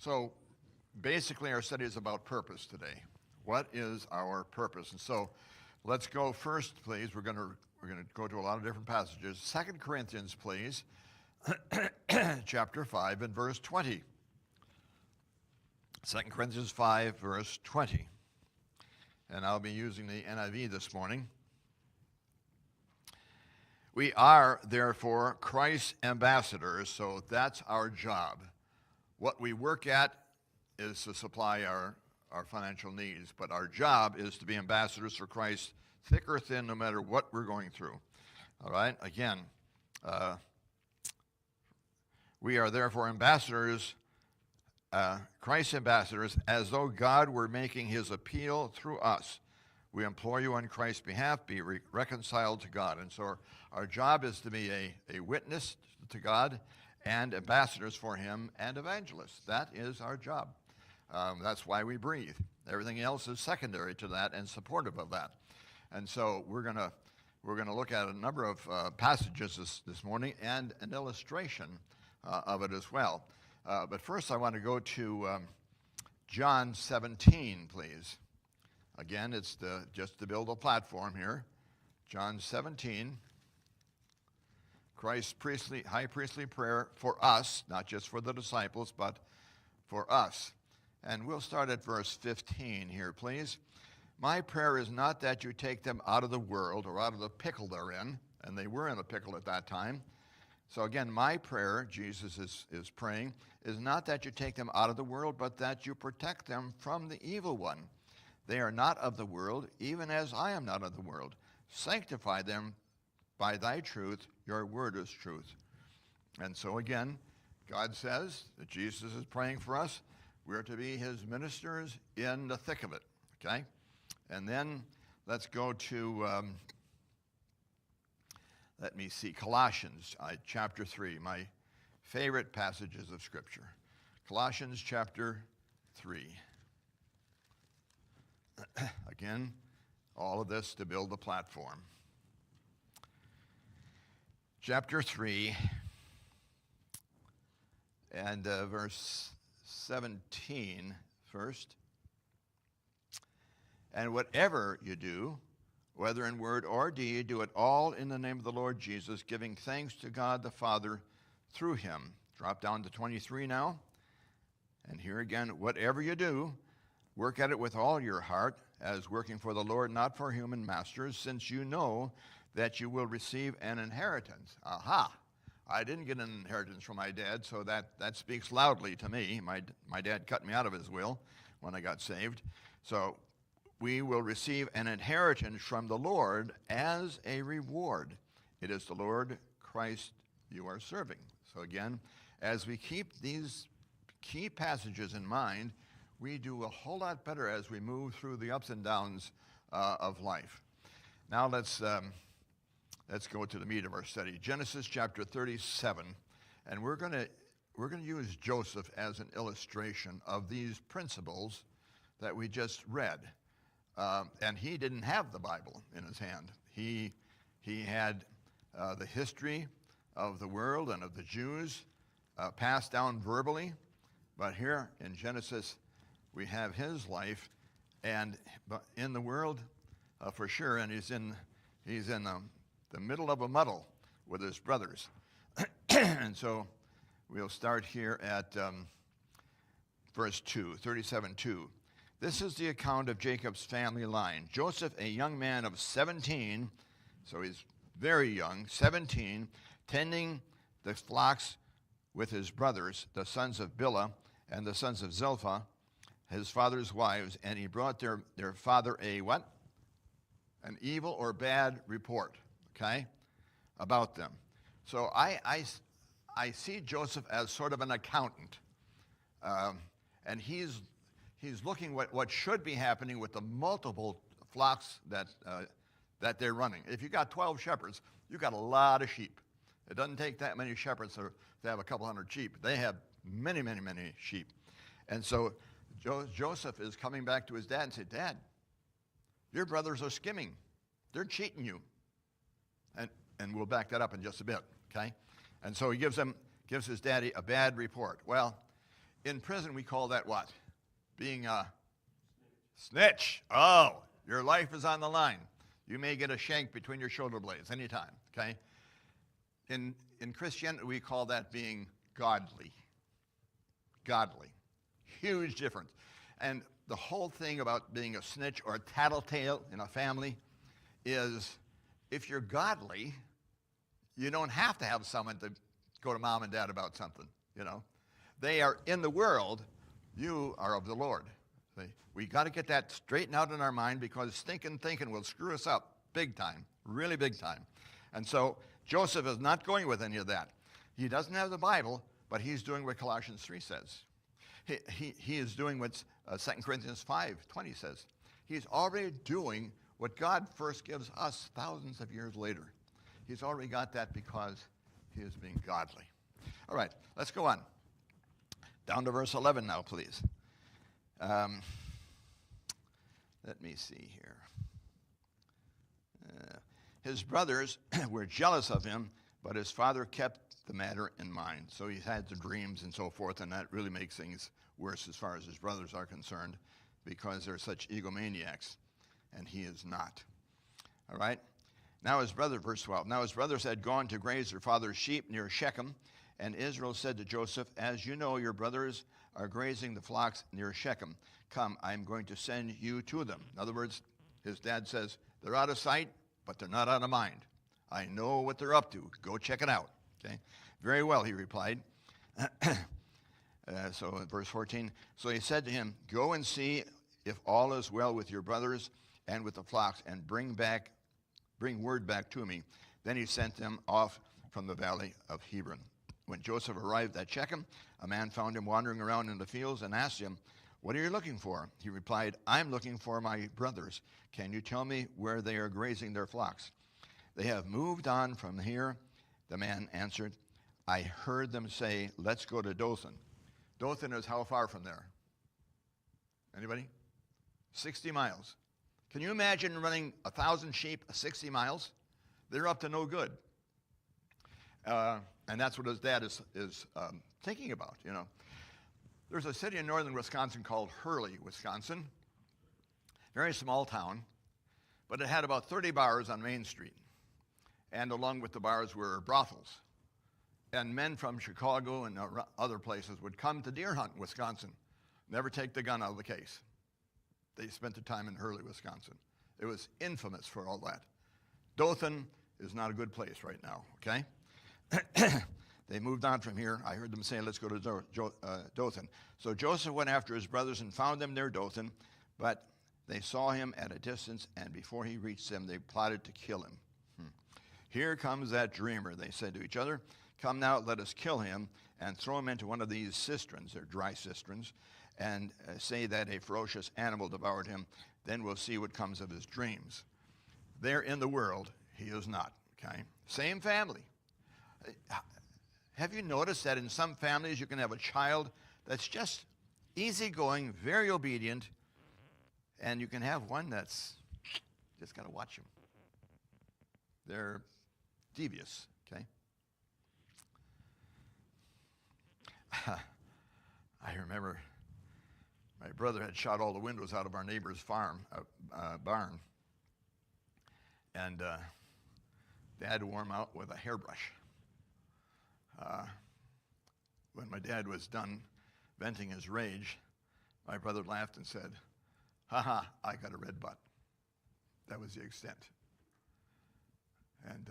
So basically our study is about purpose today. What is our purpose? And so let's go first, please. We're going to go to a lot of different passages. 2 Corinthians, please, chapter 5 and verse 20. 2 Corinthians 5, verse 20. And I'll be using the NIV this morning. We are, therefore, Christ's ambassadors, so that's our job. What we work at is to supply our financial needs, but our job is to be ambassadors for Christ, thick or thin, no matter what we're going through. All right? Again, we are therefore ambassadors, Christ's ambassadors, as though God were making his appeal through us. We implore you on Christ's behalf, be reconciled to God. And so our job is to be a witness to God and ambassadors for him and evangelists. That is our job. That's why we breathe. Everything else is secondary to that and supportive of that. And so we're gonna look at a number of passages this morning and an illustration of it as well. But first I want to go to John 17, please. Again, it's just to build a platform here. John 17, Christ's high priestly prayer for us, not just for the disciples, but for us. And we'll start at verse 15 here, please. My prayer is not that you take them out of the world or out of the pickle they're in, and they were in a pickle at that time. So again, my prayer, Jesus is praying, is not that you take them out of the world, but that you protect them from the evil one. They are not of the world, even as I am not of the world. Sanctify them by thy truth. Your word is truth. And so again, God says that Jesus is praying for us. We're to be his ministers in the thick of it, okay? And then let's go to, let me see, Colossians chapter 3, my favorite passages of Scripture. Colossians chapter 3. Again, all of this to build the platform. Chapter 3 and verse 17 first. And whatever you do, whether in word or deed, do it all in the name of the Lord Jesus, giving thanks to God the Father through him. Drop down to 23 now. And here again, whatever you do, work at it with all your heart, as working for the Lord, not for human masters, since you know that you will receive an inheritance. Aha! I didn't get an inheritance from my dad, so that speaks loudly to me. My dad cut me out of his will when I got saved. So we will receive an inheritance from the Lord as a reward. It is the Lord Christ you are serving. So again, as we keep these key passages in mind, we do a whole lot better as we move through the ups and downs of life. Now let's go to the meat of our study. Genesis chapter 37, and we're going to use Joseph as an illustration of these principles that we just read. And he didn't have the Bible in his hand. He had the history of the world and of the Jews passed down verbally, but here in Genesis we have his life and in the world for sure, and he's in the middle of a muddle with his brothers. And so we'll start here at verse 2, 37:2. This is the account of Jacob's family line. Joseph, a young man of 17, so he's very young, 17, tending the flocks with his brothers, the sons of Bilhah and the sons of Zilpah, his father's wives, and he brought their father a what? An evil or bad report, okay, about them. So I see Joseph as sort of an accountant, and he's looking what should be happening with the multiple flocks that they're running. If you got 12 shepherds, you got a lot of sheep. It doesn't take that many shepherds to have a couple hundred sheep. They have many, many, many sheep. And so Joseph is coming back to his dad and said, Dad, your brothers are skimming. They're cheating you. And we'll back that up in just a bit, okay? And so he gives his daddy a bad report. Well, In prison, we call that what? Being a snitch. Oh, your life is on the line. You may get a shank between your shoulder blades anytime, okay? In Christianity, we call that being godly. Godly. Huge difference. And the whole thing about being a snitch or a tattletale in a family is if you're godly, you don't have to have someone to go to mom and dad about something, you know. They are in the world. You are of the Lord. See? We got to get that straightened out in our mind because stinking thinking will screw us up big time, really big time. And so Joseph is not going with any of that. He doesn't have the Bible, but he's doing what Colossians 3 says. He is doing what 2 Corinthians 5:20 says. He's already doing what God first gives us thousands of years later. He's already got that because he is being godly. All right, let's go on. Down to verse 11 now, please. Let me see here. His brothers were jealous of him, but his father kept the matter in mind. So he had the dreams and so forth, and that really makes things worse as far as his brothers are concerned because they're such egomaniacs, and he is not. All right? Now his brother, verse 12, now his brothers had gone to graze their father's sheep near Shechem, and Israel said to Joseph, as you know, your brothers are grazing the flocks near Shechem. Come, I am going to send you to them. In other words, his dad says, they're out of sight, but they're not out of mind. I know what they're up to. Go check it out. Okay? Very well, he replied. So in verse 14, so he said to him, go and see if all is well with your brothers and with the flocks, and bring word back to me. Then he sent them off from the valley of Hebron. When Joseph arrived at Shechem, a man found him wandering around in the fields and asked him, what are you looking for? He replied, I'm looking for my brothers. Can you tell me where they are grazing their flocks? They have moved on from here. The man answered, I heard them say, let's go to Dothan. Dothan is how far from there? Anybody? 60 miles. Can you imagine running 1,000 sheep 60 miles? They're up to no good. And that's what his dad is thinking about, you know. There's a city in northern Wisconsin called Hurley, Wisconsin. Very small town, but it had about 30 bars on Main Street. And along with the bars were brothels. And men from Chicago and other places would come to deer hunt in Wisconsin, never take the gun out of the case. They spent their time in Hurley, Wisconsin. It was infamous for all that. Dothan is not a good place right now, okay? They moved on from here. I heard them say, let's go to Dothan. So Joseph went after his brothers and found them near Dothan, but they saw him at a distance, and before he reached them, they plotted to kill him. Here comes that dreamer, they said to each other. Come now, let us kill him and throw him into one of these cisterns, they're dry cisterns, and say that a ferocious animal devoured him. Then we'll see what comes of his dreams. They're in the world. He is not, okay? Same family. Have you noticed that in some families you can have a child that's just easygoing, very obedient, and you can have one that's just got to watch him. They're devious, okay? I remember my brother had shot all the windows out of our neighbor's barn, and Dad wore them out with a hairbrush. When my dad was done venting his rage, my brother laughed and said, "Ha, I got a red butt." That was the extent. And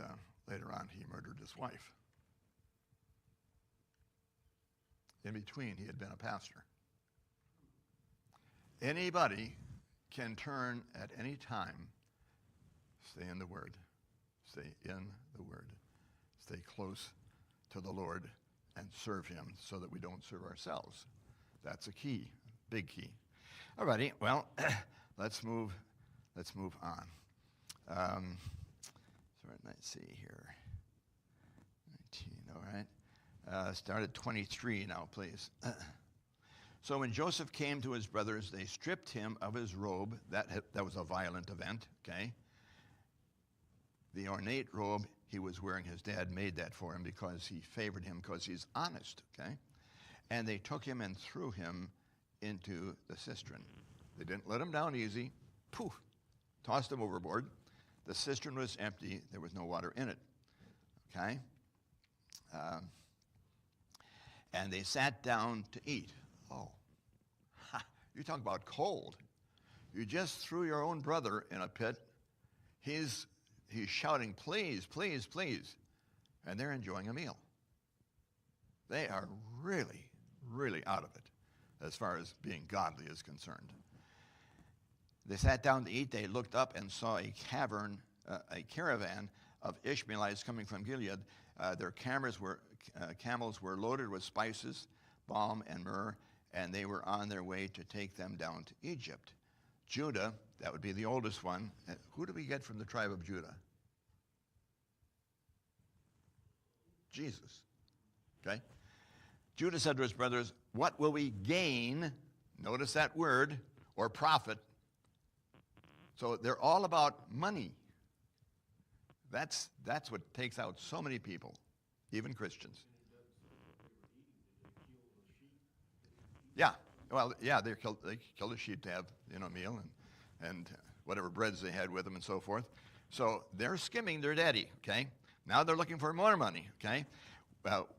later on, he murdered his wife. In between, he had been a pastor. Anybody can turn at any time. Stay in the Word. Stay in the Word. Stay close to the Lord and serve Him so that we don't serve ourselves. That's a key, big key. All righty, well, let's move on. Let's see here. 19, all right. Start at 23 now, please. So when Joseph came to his brothers, they stripped him of his robe. That was a violent event, okay? The ornate robe he was wearing, his dad made that for him because he favored him because he's honest, okay? and they took him and threw him into the cistern. They didn't let him down easy. Poof, tossed him overboard. The cistern was empty. There was no water in it. Okay? And they sat down to eat. Oh, you talk about cold. You just threw your own brother in a pit. He's shouting, please, please, please. And they're enjoying a meal. They are really, really out of it as far as being godly is concerned. They sat down to eat. They looked up and saw a caravan of Ishmaelites coming from Gilead. Their camels were loaded with spices, balm, and myrrh, and they were on their way to take them down to Egypt. Judah, that would be the oldest one. Who do we get from the tribe of Judah? Jesus. Okay? Judah said to his brothers, what will we gain? Notice that word, or profit. So they're all about money. That's what takes out so many people, even Christians. Yeah, well, yeah, they killed a sheep to have, meal and whatever breads they had with them and so forth. So they're skimming their daddy, okay? Now they're looking for more money, okay?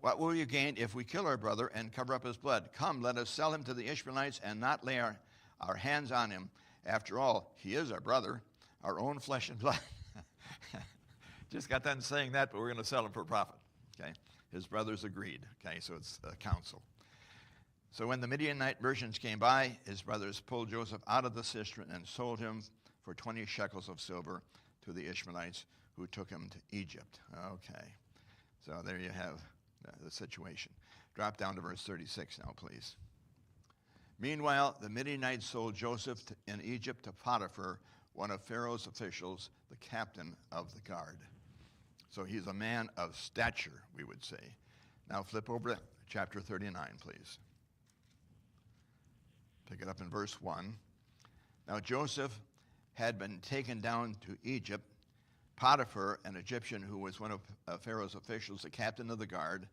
What will you gain if we kill our brother and cover up his blood? Come, let us sell him to the Ishmaelites and not lay our hands on him. After all, he is our brother, our own flesh and blood. Just got done saying that, but we're going to sell him for profit, okay? His brothers agreed, okay? So it's a council. So when the Midianite merchants came by, his brothers pulled Joseph out of the cistern and sold him for 20 shekels of silver to the Ishmaelites, who took him to Egypt. Okay, so there you have the situation. Drop down to verse 36 now, please. Meanwhile, the Midianites sold Joseph in Egypt to Potiphar, one of Pharaoh's officials, the captain of the guard. So he's a man of stature, we would say. Now flip over to chapter 39, please. Pick it up in verse 1. Now Joseph had been taken down to Egypt. Potiphar, an Egyptian who was one of Pharaoh's officials, the captain of the guard,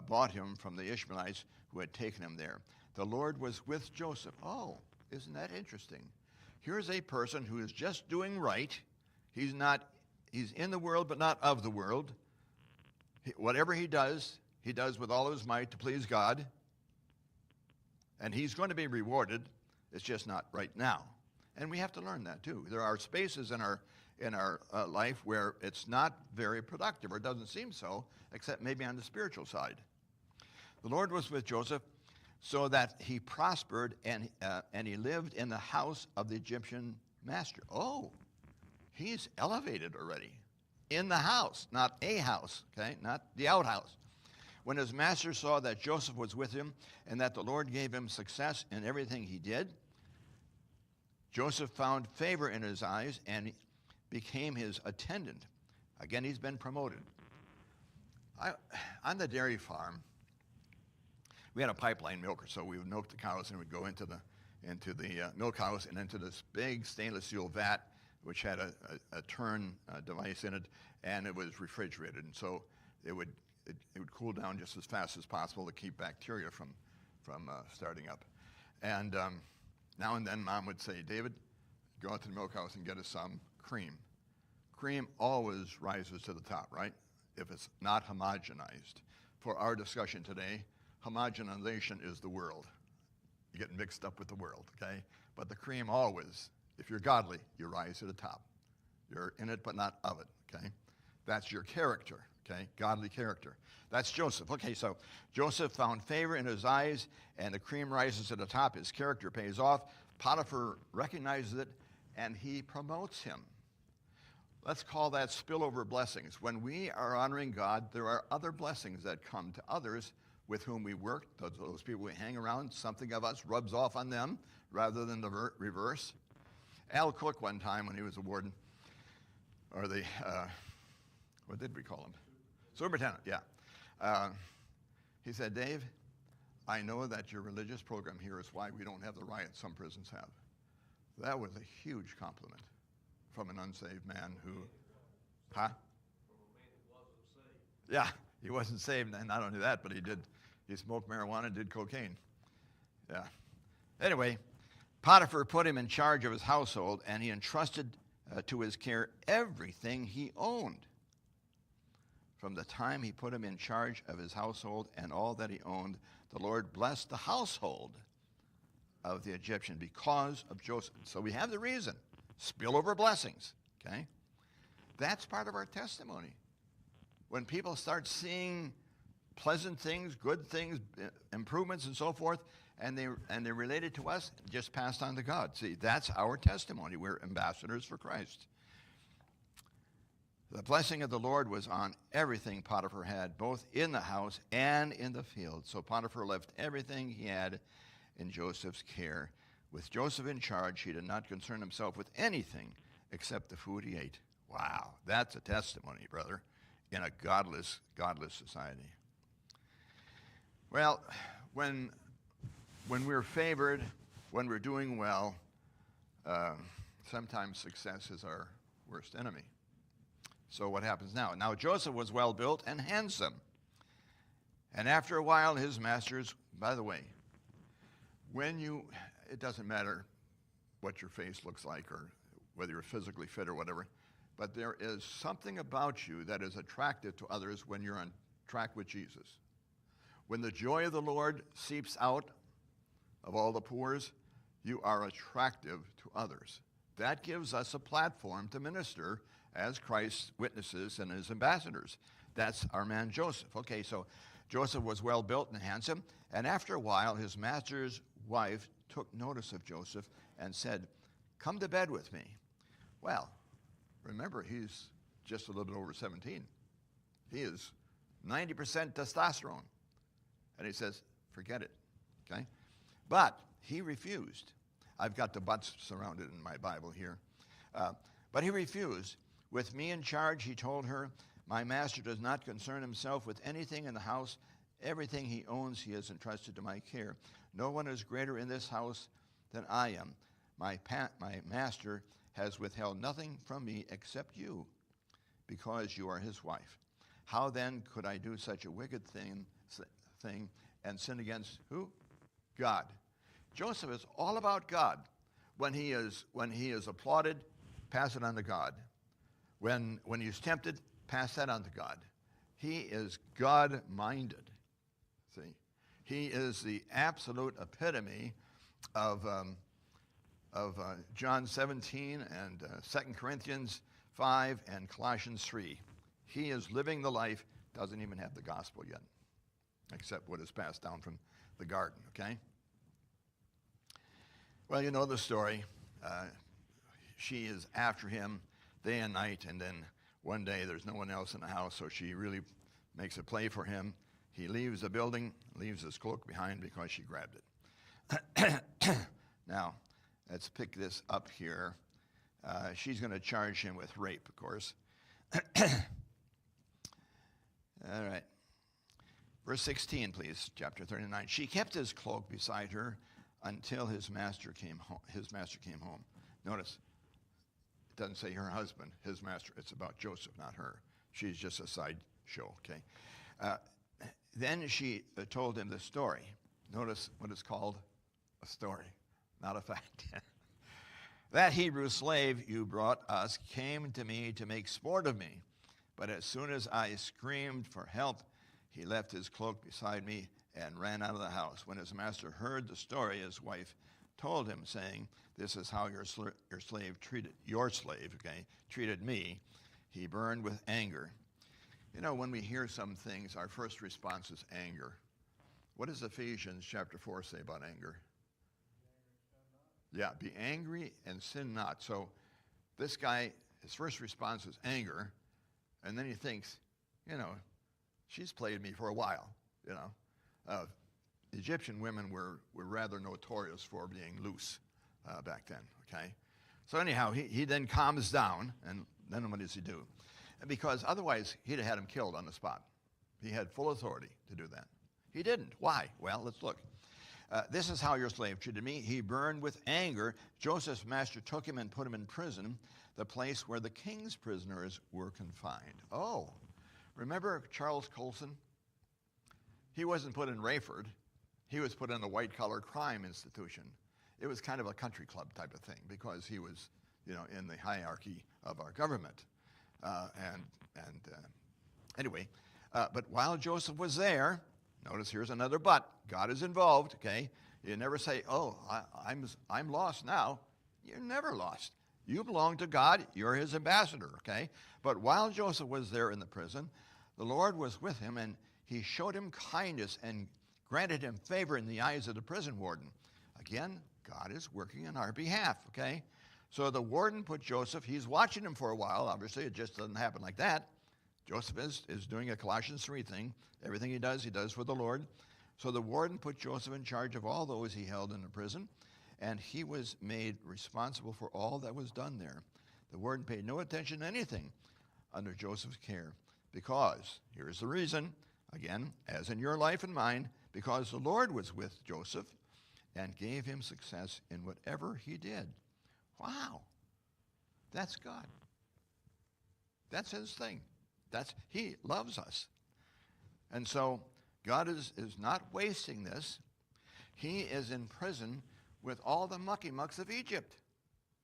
bought him from the Ishmaelites who had taken him there. The Lord was with Joseph. Oh, isn't that interesting? Here's a person who is just doing right. He's in the world, but not of the world. Whatever he does with all of his might to please God. And he's going to be rewarded. It's just not right now. And we have to learn that too. There are spaces in our life where it's not very productive, or doesn't seem so, except maybe on the spiritual side. The Lord was with Joseph so that he prospered and he lived in the house of the Egyptian master. Oh, he's elevated already. In the house, not a house, okay? Not the outhouse. When his master saw that Joseph was with him and that the Lord gave him success in everything he did, Joseph found favor in his eyes and became his attendant. Again, he's been promoted. On the dairy farm, we had a pipeline milker, so we would milk the cows and we'd go into the milk house and into this big stainless steel vat, which had a turn device in it, and it was refrigerated, and so it would cool down just as fast as possible to keep bacteria from starting up. And now and then Mom would say, David, go out to the milk house and get us some cream. Cream always rises to the top, right? If it's not homogenized. For our discussion today, homogenization is the world. You get mixed up with the world, okay? But the cream always, if you're godly, you rise to the top. You're in it but not of it, okay? That's your character, okay? Godly character. That's Joseph. Okay, so Joseph found favor in his eyes, and the cream rises to the top. His character pays off. Potiphar recognizes it, and he promotes him. Let's call that spillover blessings. When we are honoring God, there are other blessings that come to others with whom we work, those people we hang around. Something of us rubs off on them rather than the reverse. Al Cook one time when he was a warden, or the, what did we call him? Superintendent, yeah. He said, Dave, I know that your religious program here is why we don't have the riots some prisons have. That was a huge compliment from an unsaved man who, huh? From a man who wasn't saved. Yeah, he wasn't saved, and not only that, but he did He smoked marijuana and did cocaine. Yeah. Anyway, Potiphar put him in charge of his household, and he entrusted to his care everything he owned. From the time he put him in charge of his household and all that he owned, the Lord blessed the household of the Egyptian because of Joseph. So we have the reason. Spillover blessings. Okay? That's part of our testimony. When people start seeing pleasant things, good things, improvements and so forth, and they're related to us, just passed on to God. See, that's our testimony. We're ambassadors for Christ. The blessing of the Lord was on everything Potiphar had, both in the house and in the field. So Potiphar left everything he had in Joseph's care. With Joseph in charge, he did not concern himself with anything except the food he ate. Wow, that's a testimony, brother, in a godless society. Well, when we're favored, when we're doing well, sometimes success is our worst enemy. So what happens now? Now Joseph was well built and handsome. And after a while, his masters, by the way, it doesn't matter what your face looks like or whether you're physically fit or whatever, but there is something about you that is attractive to others when you're on track with Jesus. When the joy of the Lord seeps out of all the pores, you are attractive to others. That gives us a platform to minister as Christ's witnesses and his ambassadors. That's our man Joseph. Okay, so Joseph was well built and handsome, and after a while his master's wife took notice of Joseph and said, "Come to bed with me." Well, remember, he's just a little bit over 17. He is 90% testosterone. And he says, forget it, okay? But he refused. I've got the buts surrounded in my Bible here. But he refused. With me in charge, he told her, my master does not concern himself with anything in the house. Everything he owns he has entrusted to my care. No one is greater in this house than I am. My master has withheld nothing from me except you, because you are his wife. How then could I do such a wicked thing and sin against who? God. Joseph is all about God. When he is applauded, pass it on to God. When he's tempted, pass that on to God. He is God-minded. See, he is the absolute epitome of John 17 and 2 Corinthians 5 and Colossians 3. He is living the life, doesn't even have the gospel yet, except what is passed down from the garden, okay? Well, you know the story. She is after him day and night, and then one day there's no one else in the house, so she really makes a play for him. He leaves the building, leaves his cloak behind because she grabbed it. Now, let's pick this up here. She's going to charge him with rape, of course. All right. Verse 16, please, chapter 39. She kept his cloak beside her until his master came home. Notice, it doesn't say her husband, his master. It's about Joseph, not her. She's just a side show, okay? Then she told him the story. Notice what is called a story, not a fact. That Hebrew slave you brought us came to me to make sport of me. But as soon as I screamed for help, he left his cloak beside me and ran out of the house. When his master heard the story, his wife told him, saying, this is how your slave treated me. He burned with anger. You know, when we hear some things, our first response is anger. What does Ephesians chapter 4 say about anger? Yeah, be angry and sin not. So this guy, his first response is anger, and then he thinks, you know, she's played me for a while, you know. Egyptian women were rather notorious for being loose back then, okay? So anyhow, he then calms down, and then what does he do? Because otherwise, he'd have had him killed on the spot. He had full authority to do that. He didn't. Why? Well, let's look. This is how your slave treated me. He burned with anger. Joseph's master took him and put him in prison, the place where the king's prisoners were confined. Oh, remember Charles Colson? he wasn't put in Rayford. He was put in a white-collar crime institution. It was kind of a country club type of thing because he was, in the hierarchy of our government. Anyway, but while Joseph was there, notice here's another but. God is involved, okay? You never say, oh, I'm lost now. You're never lost. You belong to God. You're his ambassador, okay? But while Joseph was there in the prison, the Lord was with him, and he showed him kindness and granted him favor in the eyes of the prison warden. Again, God is working on our behalf, okay? So the warden put Joseph, he's watching him for a while. Obviously, it just doesn't happen like that. Joseph is doing a Colossians 3 thing. Everything he does for the Lord. So the warden put Joseph in charge of all those he held in the prison, and he was made responsible for all that was done there. The warden paid no attention to anything under Joseph's care because, here's the reason, again, as in your life and mine, because the Lord was with Joseph and gave him success in whatever he did. Wow. That's God. That's his thing. He loves us. And so God is not wasting this. He is in prison with all the mucky mucks of Egypt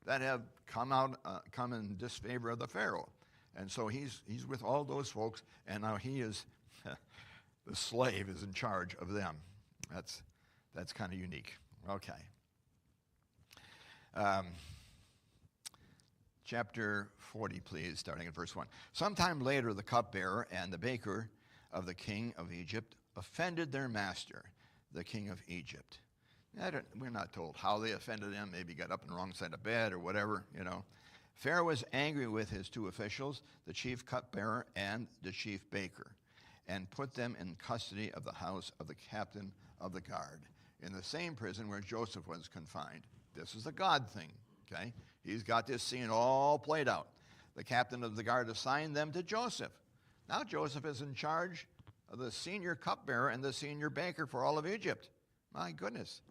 that have come in disfavor of the Pharaoh. And so he's with all those folks, and now he is, the slave is in charge of them. That's kind of unique. Okay. Chapter 40, please, starting at verse 1. Sometime later, the cupbearer and the baker of the king of Egypt offended their master, the king of Egypt. We're not told how they offended him. Maybe got up on the wrong side of bed or whatever, Pharaoh was angry with his two officials, the chief cupbearer and the chief baker, and put them in custody of the house of the captain of the guard, in the same prison where Joseph was confined. This is a God thing, okay? He's got this scene all played out. The captain of the guard assigned them to Joseph. Now Joseph is in charge of the senior cupbearer and the senior baker for all of Egypt. My goodness.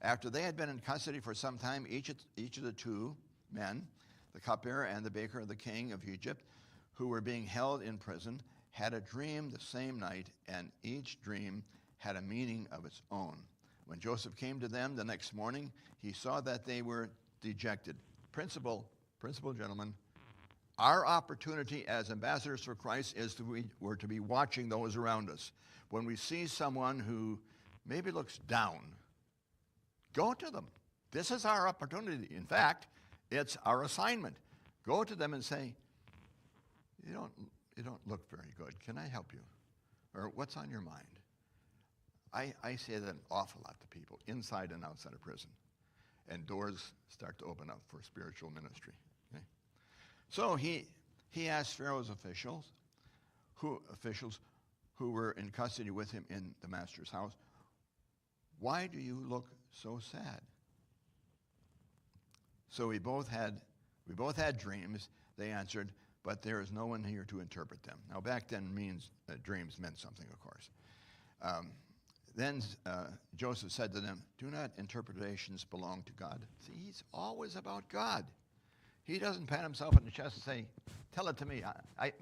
After they had been in custody for some time, each of the two men, the cupbearer and the baker of the king of Egypt, who were being held in prison, had a dream the same night, and each dream had a meaning of its own. When Joseph came to them the next morning, he saw that they were dejected. Principal gentlemen, our opportunity as ambassadors for Christ is we're to be watching those around us. When we see someone who maybe looks down, go to them. This is our opportunity. In fact, it's our assignment. Go to them and say, you don't look very good. Can I help you? Or what's on your mind? I say that an awful lot to people, inside and outside of prison. And doors start to open up for spiritual ministry. Okay? So he asked Pharaoh's officials who were in custody with him in the master's house, why do you look so sad? So we both had dreams, they answered, but there is no one here to interpret them. Now back then dreams meant something, of course. Then Joseph said to them, do not interpretations belong to God? See, he's always about God. He doesn't pat himself on the chest and say, tell it to me,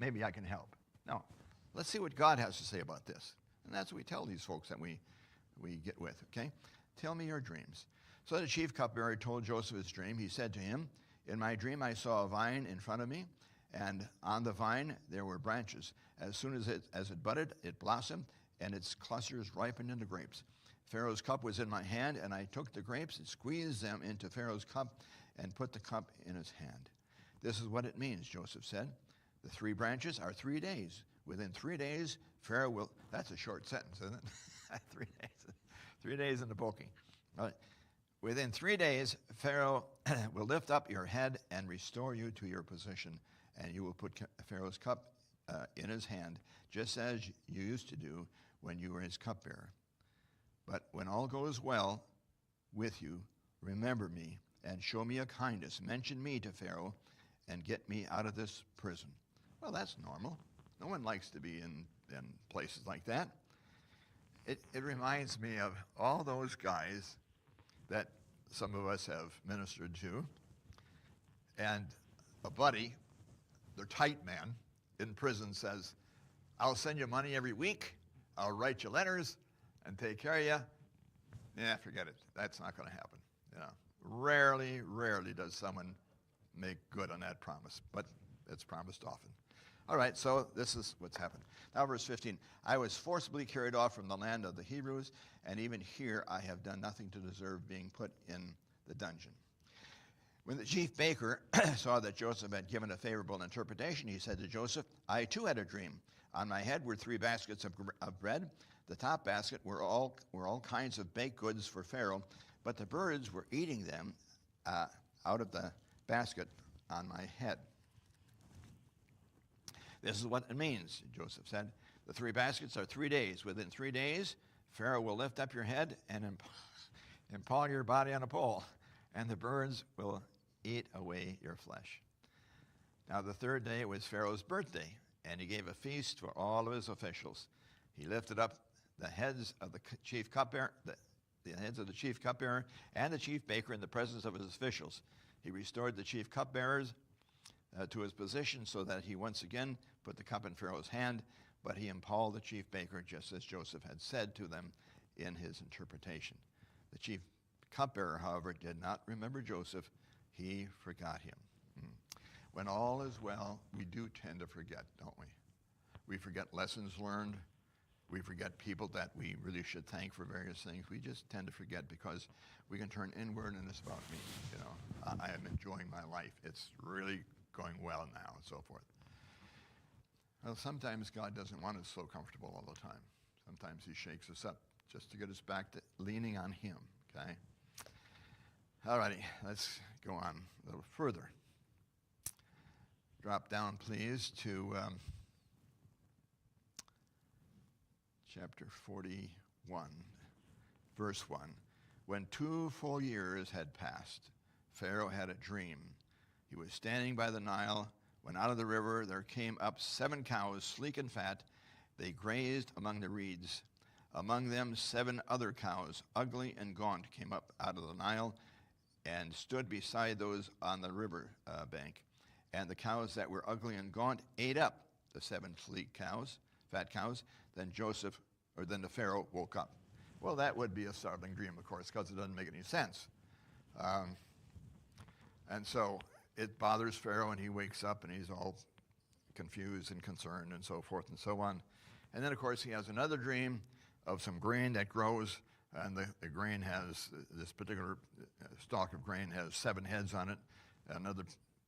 maybe I can help. No, let's see what God has to say about this. And that's what we tell these folks that we get with, okay? Tell me your dreams. So the chief cupbearer told Joseph his dream. He said to him, in my dream I saw a vine in front of me, and on the vine there were branches. As soon as it budded, it blossomed, and its clusters ripened into grapes. Pharaoh's cup was in my hand, and I took the grapes and squeezed them into Pharaoh's cup and put the cup in his hand. This is what it means, Joseph said. The 3 branches are 3 days. Within 3 days, Pharaoh will, that's a short sentence, isn't it? 3 days. 3 days in the booking. All right. Within 3 days, Pharaoh will lift up your head and restore you to your position, and you will put Pharaoh's cup in his hand, just as you used to do when you were his cupbearer. But when all goes well with you, remember me and show me a kindness. Mention me to Pharaoh and get me out of this prison. Well, that's normal. No one likes to be in places like that. It reminds me of all those guys that some of us have ministered to, and a buddy, their tight man, in prison says, I'll send you money every week, I'll write you letters and take care of you. Yeah, forget it. That's not going to happen. You know, rarely does someone make good on that promise, but it's promised often. All right, so this is what's happened. Now, verse 15. I was forcibly carried off from the land of the Hebrews, and even here I have done nothing to deserve being put in the dungeon. When the chief baker saw that Joseph had given a favorable interpretation, he said to Joseph, I too had a dream. On my head were 3 baskets of bread. The top basket were all kinds of baked goods for Pharaoh, but the birds were eating them out of the basket on my head. This is what it means, Joseph said. The 3 baskets are 3 days. Within 3 days, Pharaoh will lift up your head and impale your body on a pole, and the birds will eat away your flesh. Now the 3rd day was Pharaoh's birthday, and he gave a feast for all of his officials. He lifted up the heads of the chief cupbearer, the heads of the chief cupbearer and the chief baker in the presence of his officials. He restored the chief cupbearers to his position so that he once again put the cup in Pharaoh's hand, but he impaled the chief baker just as Joseph had said to them in his interpretation. The chief cupbearer, however, did not remember Joseph. He forgot him. When all is well, we do tend to forget, don't we? We forget lessons learned. We forget people that we really should thank for various things. We just tend to forget because we can turn inward and it's about me. You know, I am enjoying my life. It's really going well now and so forth. Well, sometimes God doesn't want us so comfortable all the time. Sometimes he shakes us up just to get us back to leaning on him, okay? All righty, let's go on a little further. Drop down, please, to chapter 41, verse 1. When 2 full years had passed, Pharaoh had a dream. He was standing by the Nile when out of the river there came up 7 cows, sleek and fat. They grazed among the reeds. Among them 7 other cows, ugly and gaunt, came up out of the Nile and stood beside those on the river bank. And the cows that were ugly and gaunt ate up the 7 sleek cows, fat cows. Then the Pharaoh woke up. Well, that would be a startling dream, of course, because it doesn't make any sense. And so it bothers Pharaoh, and he wakes up, and he's all confused and concerned and so forth and so on. And then, of course, he has another dream of some grain that grows, and the grain has, this particular stalk of grain has 7 heads on it. Another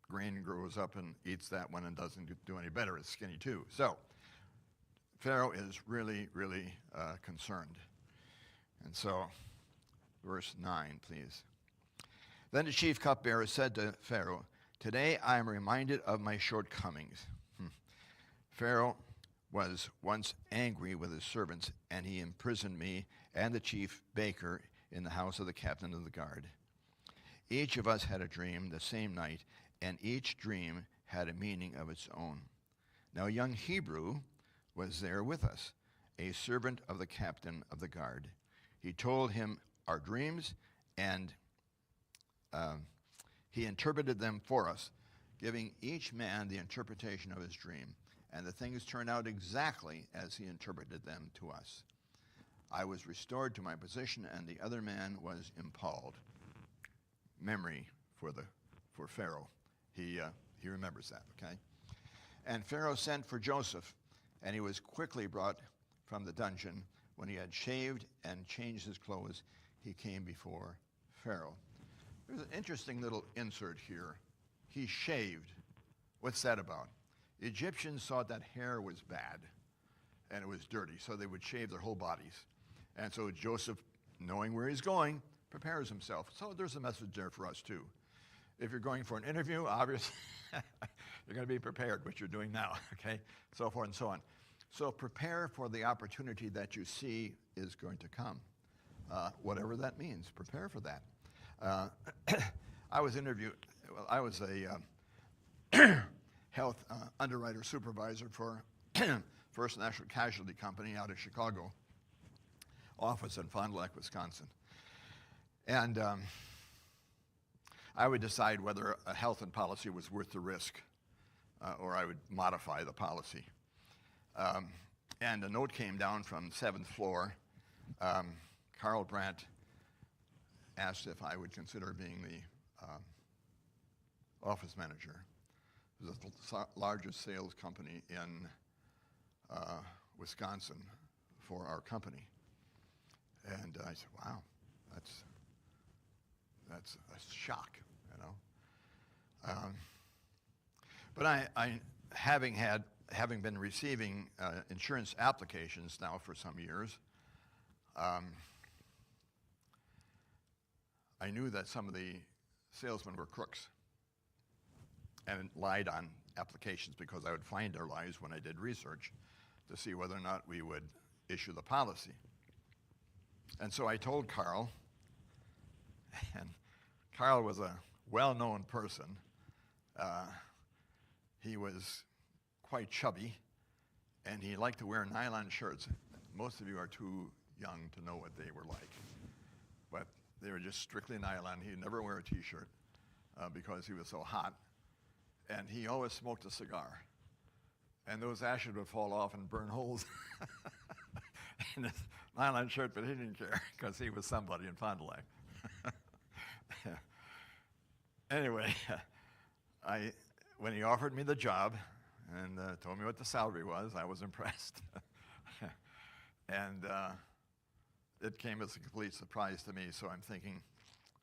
grain grows up and eats that one and doesn't do any better. It's skinny too. So Pharaoh is really concerned. And so, verse 9, please. Then the chief cupbearer said to Pharaoh, today I am reminded of my shortcomings. Pharaoh was once angry with his servants, and he imprisoned me and the chief baker in the house of the captain of the guard. Each of us had a dream the same night, and each dream had a meaning of its own. Now a young Hebrew was there with us, a servant of the captain of the guard. He told him our dreams, and he interpreted them for us, giving each man the interpretation of his dream. And the things turned out exactly as he interpreted them to us. I was restored to my position, and the other man was impaled. Memory for Pharaoh. He remembers that, okay? And Pharaoh sent for Joseph, and he was quickly brought from the dungeon. When he had shaved and changed his clothes, he came before Pharaoh. There's an interesting little insert here. He shaved. What's that about? The Egyptians thought that hair was bad and it was dirty, so they would shave their whole bodies. And so Joseph, knowing where he's going, prepares himself. So there's a message there for us too. If you're going for an interview, obviously, you're going to be prepared, which you're doing now, okay? So forth and so on. So prepare for the opportunity that you see is going to come. Whatever that means, prepare for that. I was a health underwriter supervisor for First National Casualty Company out of Chicago, office in Fond du Lac, Wisconsin. And I would decide whether a health and policy was worth the risk, or I would modify the policy. And a note came down from the 7th floor. Carl Brandt asked if I would consider being the office manager. It was the largest sales company in Wisconsin for our company. And I said, wow, that's a shock, you know. But I having been receiving insurance applications now for some years, I knew that some of the salesmen were crooks and lied on applications, because I would find their lies when I did research to see whether or not we would issue the policy. And so I told Carl, and Carl was a well-known person. He was quite chubby, and he liked to wear nylon shirts. Most of you are too young to know what they were like, but they were just strictly nylon. He'd never wear a t-shirt because he was so hot, and he always smoked a cigar, and those ashes would fall off and burn holes in his nylon shirt, but he didn't care because he was somebody in Fond du Lac. Anyway, when he offered me the job and told me what the salary was, I was impressed. And it came as a complete surprise to me, so I'm thinking,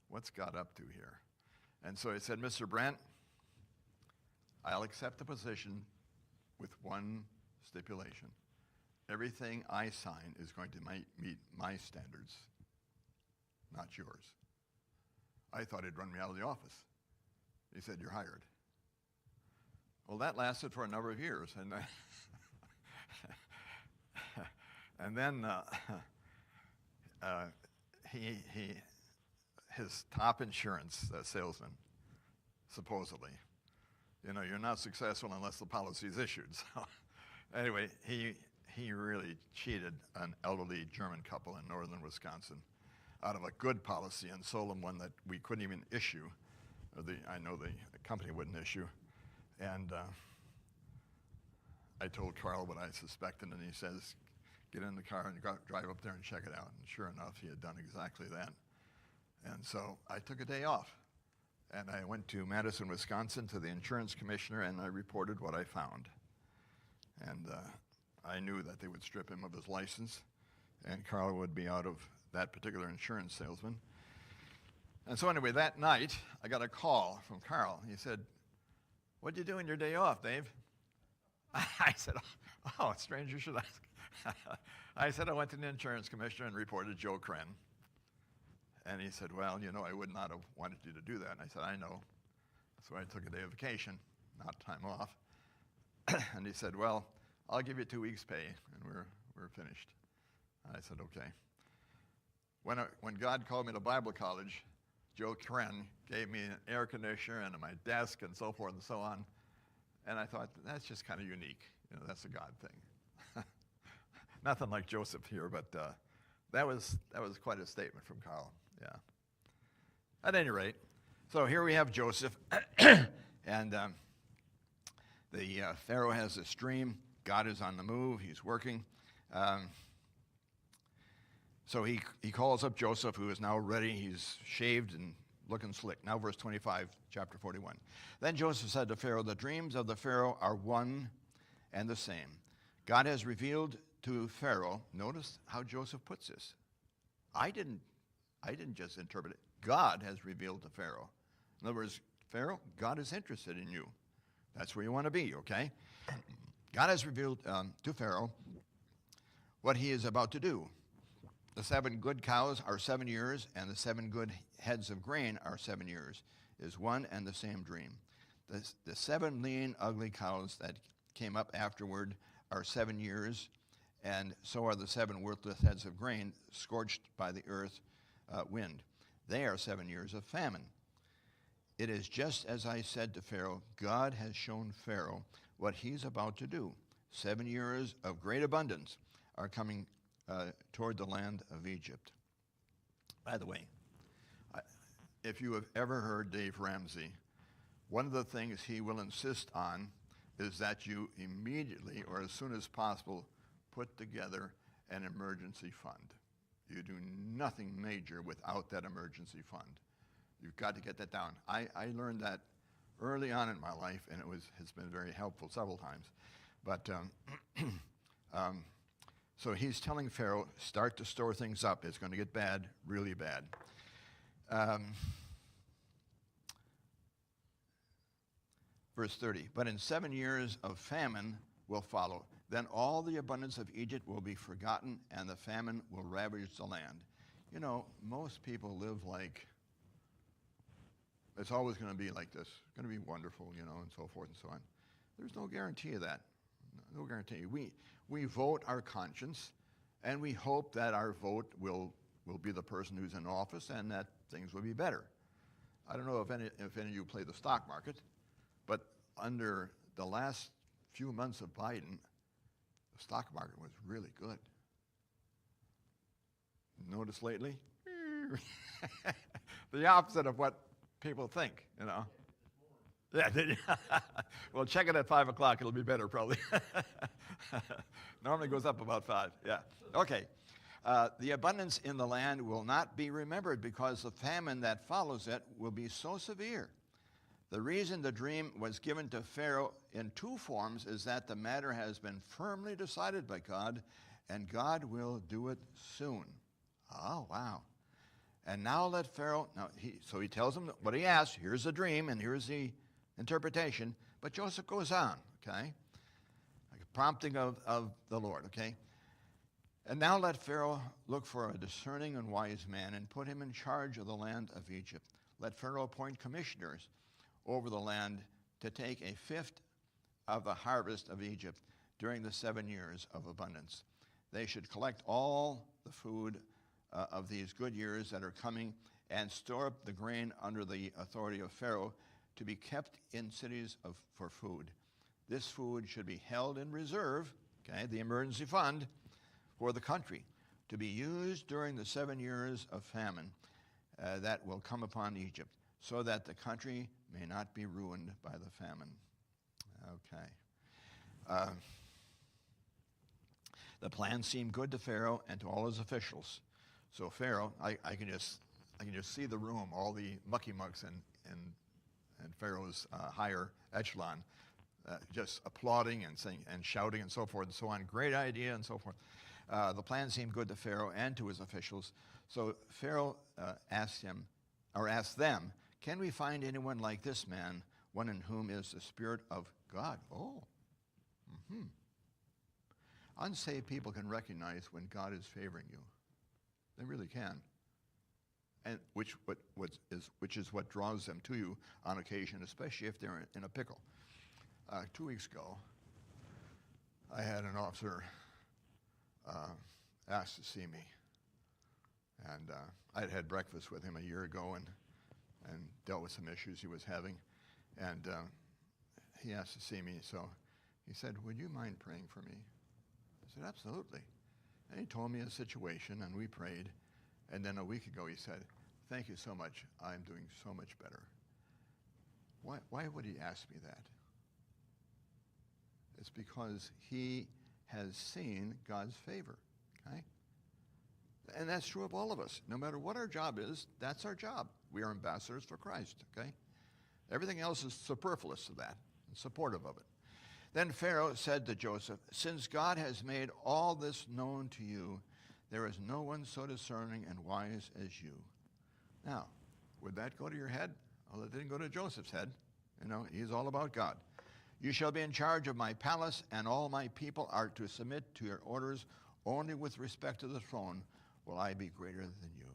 what's God up to here? And so he said, Mr. Brandt, I'll accept the position with one stipulation. Everything I sign is going to meet my standards, not yours. I thought he'd run me out of the office. He said, you're hired. Well, that lasted for a number of years. And then his top insurance salesman, supposedly, you're not successful unless the policy is issued. So anyway, he really cheated an elderly German couple in northern Wisconsin out of a good policy and sold them one that we couldn't even issue. I know the company wouldn't issue. And I told Carl what I suspected, and he says, get in the car and drive up there and check it out. And sure enough, he had done exactly that. And so I took a day off, and I went to Madison, Wisconsin, to the insurance commissioner, and I reported what I found. And I knew that they would strip him of his license, and Carl would be out of that particular insurance salesman. And so anyway, that night, I got a call from Carl. He said, what'd you do on your day off, Dave? I said, oh, a stranger should ask. I said, I went to the insurance commissioner and reported Joe Krenn. And he said, well, I would not have wanted you to do that. And I said, I know. So I took a day of vacation, not time off. And he said, well, I'll give you 2 weeks' pay, and we're finished. I said, okay. When God called me to Bible college, Joe Krenn gave me an air conditioner and my desk and so forth and so on. And I thought, that's just kind of unique. That's a God thing. Nothing like Joseph here, but that was quite a statement from Carl. Yeah. At any rate, so here we have Joseph, and the Pharaoh has this dream. God is on the move. He's working. So he calls up Joseph, who is now ready. He's shaved and looking slick. Now verse 25, chapter 41. Then Joseph said to Pharaoh, the dreams of the Pharaoh are one and the same. God has revealed to Pharaoh. Notice how Joseph puts this. I didn't just interpret it. God has revealed to Pharaoh. In other words, Pharaoh, God is interested in you. That's where you want to be, okay? God has revealed to Pharaoh what he is about to do. The 7 good cows are 7 years, and the 7 good heads of grain are 7 years, is one and the same dream. The 7 lean, ugly cows that came up afterward are 7 years, and so are the 7 worthless heads of grain scorched by the earth wind. They are 7 years of famine. It is just as I said to Pharaoh, God has shown Pharaoh what he's about to do. 7 years of great abundance are coming toward the land of Egypt. By the way, if you have ever heard Dave Ramsey, one of the things he will insist on is that you immediately or as soon as possible put together an emergency fund. You do nothing major without that emergency fund. You've got to get that down. I learned that early on in my life, and has been very helpful several times. But so he's telling Pharaoh, start to store things up. It's going to get bad, really bad. Verse 30, but in 7 years of famine will follow. Then all the abundance of Egypt will be forgotten, and the famine will ravage the land. You know, most people live like, it's always going to be like this. It's going to be wonderful, you know, and so forth and so on. There's no guarantee of that. No guarantee. We vote our conscience, and we hope that our vote will be the person who's in office and that things will be better. I don't know if any of you play the stock market, but under the last few months of Biden, the stock market was really good. Notice lately? The opposite of what people think, you know. Yeah, well, check it at 5 o'clock. It'll be better, probably. Normally goes up about 5, yeah. Okay. The abundance in the land will not be remembered because the famine that follows it will be so severe. The reason the dream was given to Pharaoh in 2 forms is that the matter has been firmly decided by God, and God will do it soon. Oh, wow. And now let Pharaoh, so he tells him what he asked. Here's the dream, and here's the interpretation. But Joseph goes on, okay? Like a prompting of the Lord, okay? And now let Pharaoh look for a discerning and wise man and put him in charge of the land of Egypt. Let Pharaoh appoint commissioners over the land to take 1/5 of the harvest of Egypt during the 7 years of abundance. They should collect all the food of these good years that are coming and store up the grain under the authority of Pharaoh to be kept in cities for food. This food should be held in reserve, okay, the emergency fund, for the country, to be used during the 7 years of famine that will come upon Egypt, so that the country may not be ruined by the famine. Okay. The plan seemed good to Pharaoh and to all his officials. So Pharaoh, I can just see the room, all the mucky mucks and Pharaoh's higher echelon, just applauding and saying and shouting and so forth and so on. Great idea and so forth. The plan seemed good to Pharaoh and to his officials. So Pharaoh asked them, can we find anyone like this man, one in whom is the Spirit of God? Oh. Unsaved people can recognize when God is favoring you. They really can. And which is what draws them to you on occasion, especially if they're in a pickle. 2 weeks ago, I had an officer asked to see me. And I'd had breakfast with him a year ago and dealt with some issues he was having. And he asked to see me, so he said, would you mind praying for me? I said, absolutely. And he told me a situation, and we prayed. And then a week ago he said, thank you so much. I'm doing so much better. Why would he ask me that? It's because he has seen God's favor, okay? And that's true of all of us. No matter what our job is, that's our job. We are ambassadors for Christ, okay? Everything else is superfluous to that and supportive of it. Then Pharaoh said to Joseph, since God has made all this known to you, there is no one so discerning and wise as you. Now, would that go to your head? Well, it didn't go to Joseph's head. You know, he's all about God. You shall be in charge of my palace, and all my people are to submit to your orders. Only with respect to the throne will I be greater than you.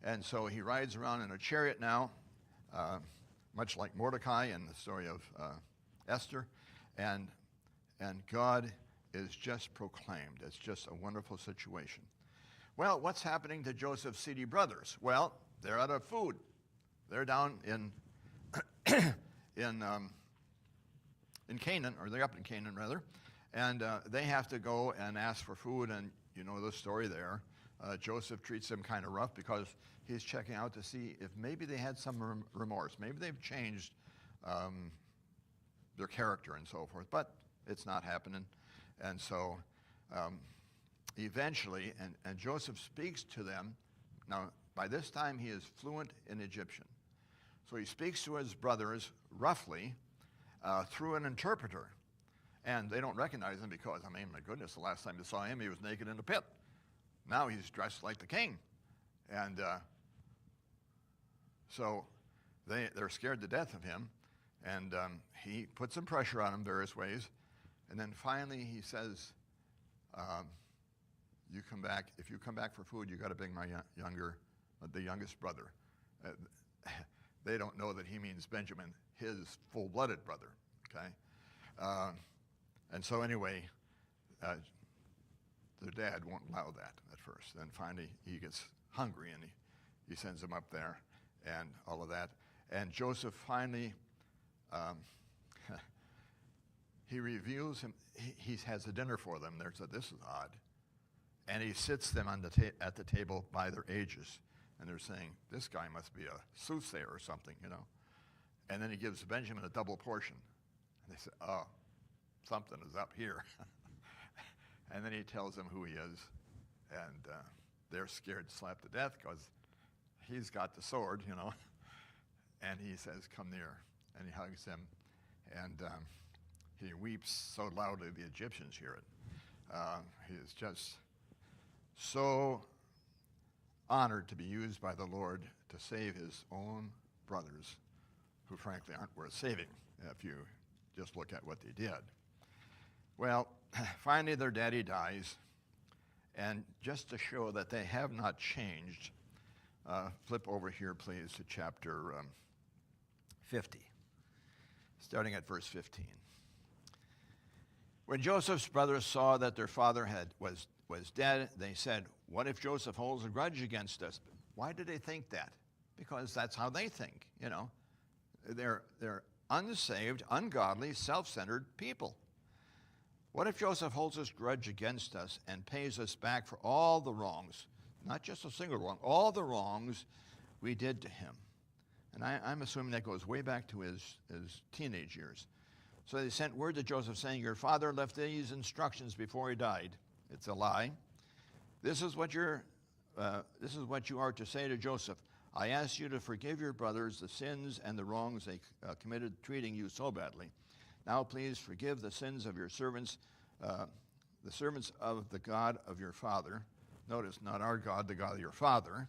And so he rides around in a chariot now, much like Mordecai in the story of Esther. And God is just proclaimed. It's just a wonderful situation. Well, what's happening to Joseph's seedy brothers? Well, they're out of food. They're down in in Canaan, or they're up in Canaan rather, and they have to go and ask for food. And you know the story there. Joseph treats them kind of rough because he's checking out to see if maybe they had some remorse. Maybe they've changed their character and so forth, but it's not happening. And so eventually, and Joseph speaks to them. Now, by this time, he is fluent in Egyptian. So he speaks to his brothers roughly through an interpreter. And they don't recognize him because, I mean, my goodness, the last time they saw him, he was naked in the pit. Now he's dressed like the king. And so they're scared to death of him. And he puts some pressure on them various ways. And then finally he says, you come back, if you come back for food, you got to bring my the youngest brother. They don't know that he means Benjamin, his full-blooded brother, okay? And so anyway, their dad won't allow that at first. Then finally he gets hungry and he sends him up there and all of that. And Joseph finally, he reveals him, he has a dinner for them. They said, this is odd. And he sits them on at the table by their ages. And they're saying, this guy must be a soothsayer or something, you know. And then he gives Benjamin a double portion. And they say, oh, something is up here. And then he tells them who he is. And they're scared slapped to death because he's got the sword, you know. And he says, come near. And he hugs him. And he weeps so loudly the Egyptians hear it. He is just so honored to be used by the Lord to save his own brothers, who frankly aren't worth saving if you just look at what they did. Well, finally their daddy dies, and just to show that they have not changed, flip over here please to chapter 50, starting at verse 15. When Joseph's brothers saw that their father was dead, they said, what if Joseph holds a grudge against us? Why did they think that? Because that's how they think, you know. They're unsaved, ungodly, self-centered people. What if Joseph holds this grudge against us and pays us back for all the wrongs, not just a single wrong, all the wrongs we did to him? And I'm assuming that goes way back to his teenage years. So they sent word to Joseph saying, your father left these instructions before he died. It's a lie. This is what you are to say to Joseph. I ask you to forgive your brothers the sins and the wrongs they committed treating you so badly. Now please forgive the sins of your servants, the servants of the God of your father. Notice, not our God, the God of your father.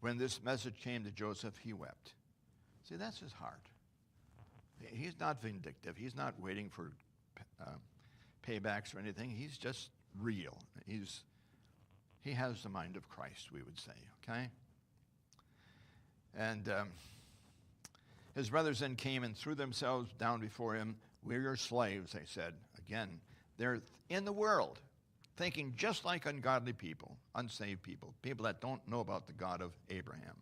When this message came to Joseph, he wept. See, that's his heart. He's not vindictive. He's not waiting for paybacks or anything. He's just real. He has the mind of Christ, we would say, okay? And his brothers then came and threw themselves down before him. We're your slaves, they said. Again, they're in the world, thinking just like ungodly people, unsaved people, people that don't know about the God of Abraham.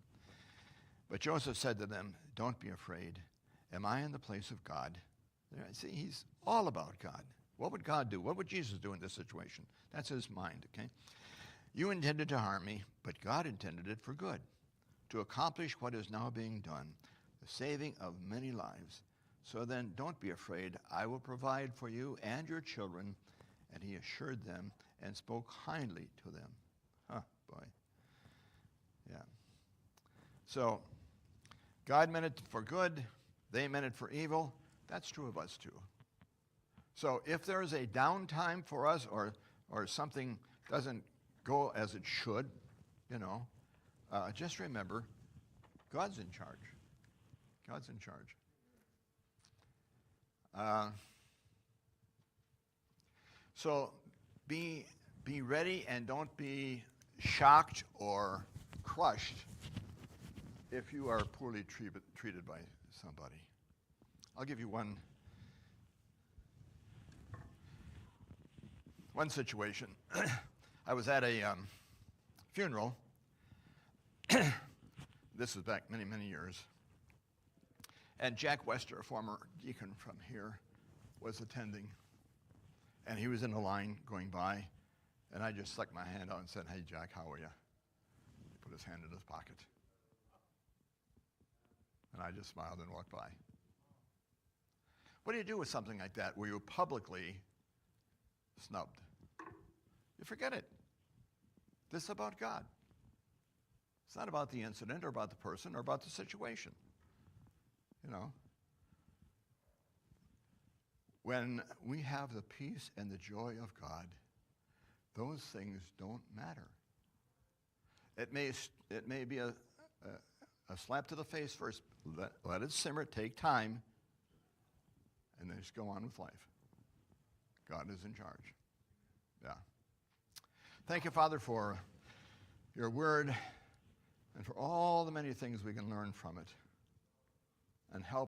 But Joseph said to them, don't be afraid. Am I in the place of God? See, he's all about God. What would God do? What would Jesus do in this situation? That's his mind, okay? You intended to harm me, but God intended it for good, to accomplish what is now being done, the saving of many lives. So then don't be afraid. I will provide for you and your children. And he assured them and spoke kindly to them. Huh, boy. Yeah. So God meant it for good. They meant it for evil. That's true of us too. So if there is a downtime for us or something doesn't go as it should, you know, just remember, God's in charge. God's in charge. So be ready and don't be shocked or crushed if you are poorly treated by somebody. I'll give you one situation. I was at a funeral. This was back many, many years. And Jack Wester, a former deacon from here, was attending. And he was in the line going by. And I just stuck my hand out and said, hey, Jack, how are you? He put his hand in his pocket. And I just smiled and walked by. What do you do with something like that where you publicly snubbed. You forget it. This is about God. It's not about the incident or about the person or about the situation. You know, when we have the peace and the joy of God, those things don't matter. It may be a slap to the face first. Let it simmer, take time, and then just go on with life. God is in charge. Yeah. Thank you, Father, for your word and for all the many things we can learn from it and help